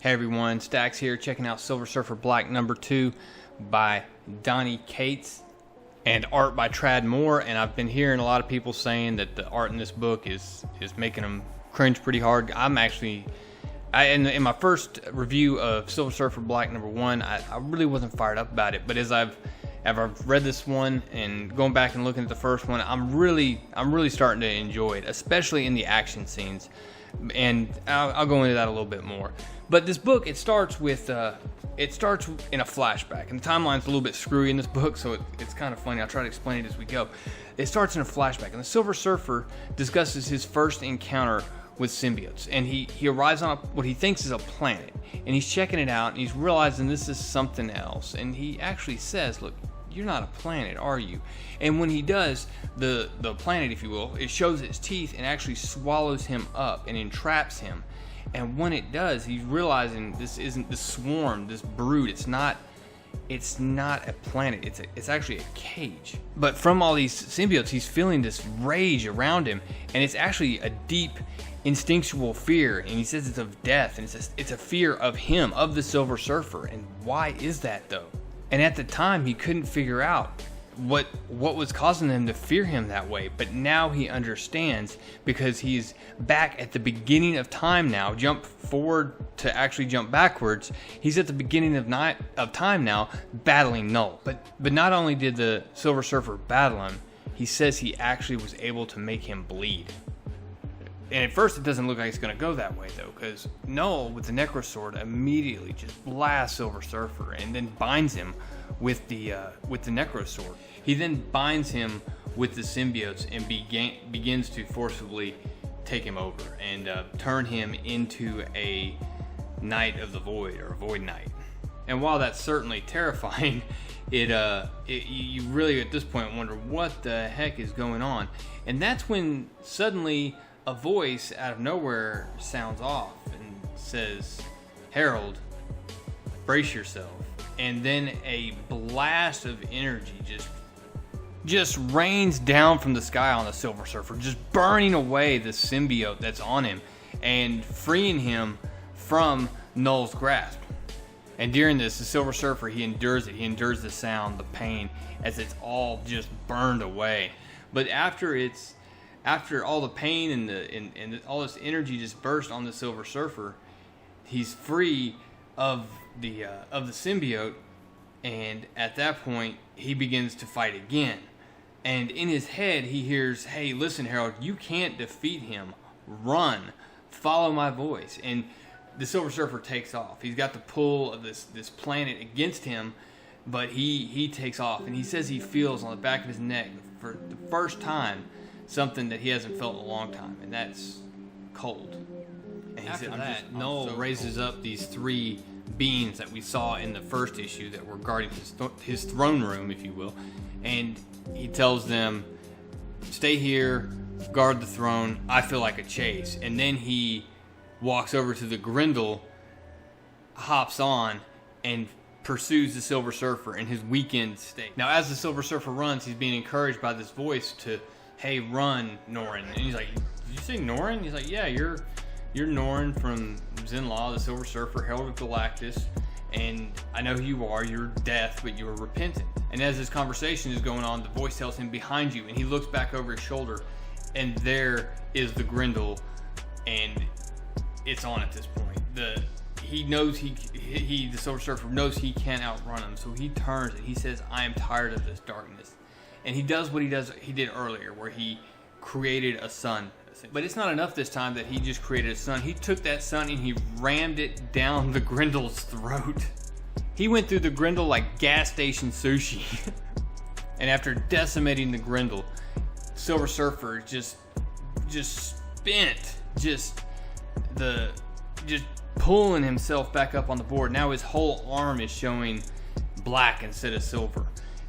Hey everyone, Stacks here, checking out Silver Surfer Black #2 by Donny Cates and art by Tradd Moore. And I've been hearing a lot of people saying that the art in this book is making them cringe pretty hard. In my first review of Silver Surfer Black #1, I really wasn't fired up about it. But as I've read this one and going back and looking at the first one, I'm really starting to enjoy it, especially in the action scenes. And I'll go into that a little bit more. But this book, it starts in a flashback, and the timeline's a little bit screwy in this book, so it's kind of funny. I'll try to explain it as we go. It starts in a flashback, and the Silver Surfer discusses his first encounter with symbiotes, and he arrives on what he thinks is a planet, and he's checking it out, and he's realizing this is something else, and he actually says, "Look, you're not a planet, are you?" And when he does, the planet, if you will, it shows its teeth and actually swallows him up and entraps him. And when it does, he's realizing this isn't the swarm, this brood. It's not a planet. It's actually a cage. But from all these symbiotes, he's feeling this rage around him, and it's actually a deep instinctual fear. And he says it's of death, and it's a fear of him, of the Silver Surfer. And why is that though? And at the time, he couldn't figure out what was causing them to fear him that way. But now he understands, because he's back at the beginning of time now. Jump forward to actually jump backwards. He's at the beginning of time now, battling Knull. But not only did the Silver Surfer battle him, he says he actually was able to make him bleed. And at first it doesn't look like it's going to go that way though, because Knull with the Necrosword immediately just blasts Silver Surfer and then binds him with the Necrosword. He then binds him with the symbiotes and begins to forcibly take him over and turn him into a Knight of the Void, or a Void Knight. And while that's certainly terrifying, you really at this point wonder what the heck is going on. And that's when suddenly a voice out of nowhere sounds off and says, "Harold, brace yourself." And then a blast of energy just rains down from the sky on the Silver Surfer, just burning away the symbiote that's on him and freeing him from Knull's grasp. And during this, the Silver Surfer, he endures it. He endures the sound, the pain, as it's all just burned away. But after all the pain and all this energy just burst on the Silver Surfer, he's free of the symbiote, and at that point he begins to fight again. And in his head he hears, "Hey, listen, Harold, you can't defeat him. Run, follow my voice." And the Silver Surfer takes off. He's got the pull of this planet against him, but he takes off, and he says he feels on the back of his neck for the first time something that he hasn't felt in a long time, and that's cold. And after that, Knull raises up these three beings that we saw in the first issue that were guarding his throne room, if you will, and he tells them, "Stay here, guard the throne. I feel like a chase." And then he walks over to the Grendel, hops on, and pursues the Silver Surfer in his weakened state. Now, as the Silver Surfer runs, he's being encouraged by this voice to, "Hey, run, Norrin." And he's like, "Did you say Norrin?" He's like, "Yeah, you're Norrin from Zenlaw, the Silver Surfer, Herald of Galactus, and I know who you are. You're death, but you are repentant." And as this conversation is going on, the voice tells him, "Behind you," and he looks back over his shoulder, and there is the Grendel, and it's on at this point. The Silver Surfer knows he can't outrun him, so he turns and he says, "I am tired of this darkness." And he does what he did earlier, where he created a sun. But it's not enough this time that he just created a sun. He took that sun and he rammed it down the Grendel's throat. He went through the Grendel like gas station sushi. And after decimating the Grendel, Silver Surfer just spent, just pulling himself back up on the board. Now his whole arm is showing black instead of silver.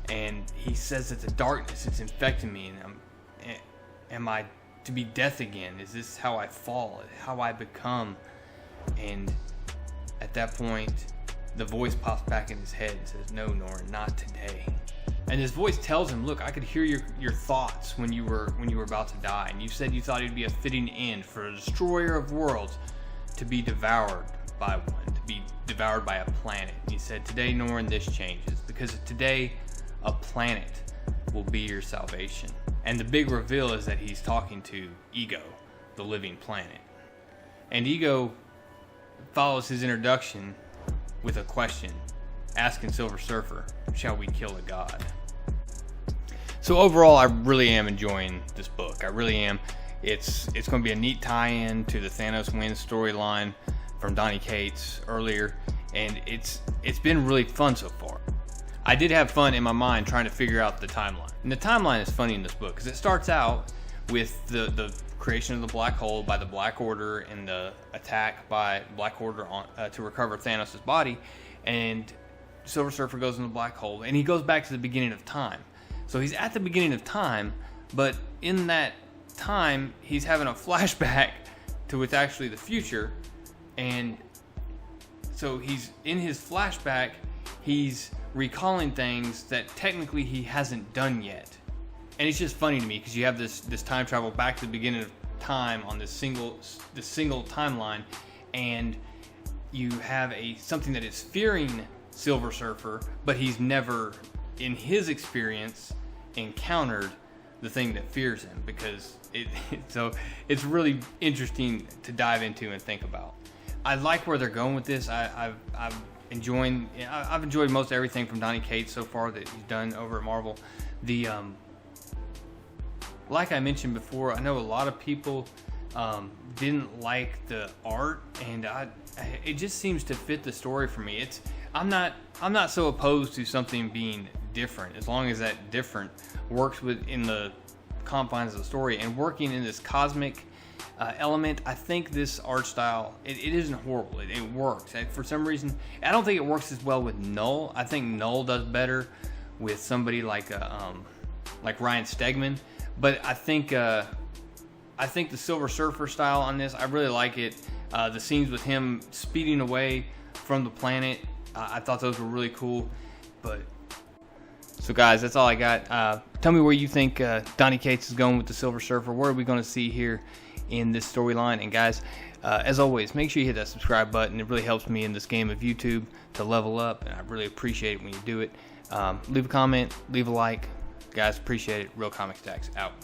And he says that the darkness is infecting me, and am I to be death again? Is this how I fall? How I become? And at that point, the voice pops back in his head and says, "No, Norrin, not today." And his voice tells him, "Look, I could hear your thoughts when you were about to die, and you said you thought it'd be a fitting end for a destroyer of worlds to be devoured by one, to be devoured by a planet. He said, today, Norrin, this changes, because today a planet will be your salvation. And the big reveal is that he's talking to Ego, the living planet. And Ego follows his introduction with a question, asking Silver Surfer, shall we kill a god? So overall, I really am enjoying this book. I really am. It's going to be a neat tie-in to the Thanos wins storyline from Donny Cates earlier, and it's been really fun so far. I did have fun in my mind trying to figure out the timeline. And the timeline is funny in this book because it starts out with the creation of the black hole by the Black Order and the attack by Black Order to recover Thanos' body, and Silver Surfer goes in the black hole, and he goes back to the beginning of time. So he's at the beginning of time, but in that time he's having a flashback to what's actually the future, and so he's in his flashback, he's recalling things that technically he hasn't done yet. And it's just funny to me because you have this time travel back to the beginning of time on this single timeline, and you have something that is fearing Silver Surfer, but he's never in his experience encountered the thing that fears him, because so it's really interesting to dive into and think about. I like where they're going with this. I've enjoyed most everything from Donny Cates so far that he's done over at Marvel. Like I mentioned before, I know a lot of people didn't like the art, and it just seems to fit the story for me. I'm not so opposed to something being different, as long as that different works within the confines of the story and working in this cosmic element. I think this art style, it isn't horrible. It works. For some reason, I don't think it works as well with Knull. I think Knull does better with somebody like Ryan Stegman. But I think the Silver Surfer style on this, I really like it. The scenes with him speeding away from the planet, I thought those were really cool. So guys, that's all I got. Tell me where you think Donny Cates is going with the Silver Surfer. What are we going to see here in this storyline? And guys, as always, make sure you hit that subscribe button. It really helps me in this game of YouTube to level up, and I really appreciate it when you do it. Leave a comment, leave a like. Guys, appreciate it. Real Comic Stacks out.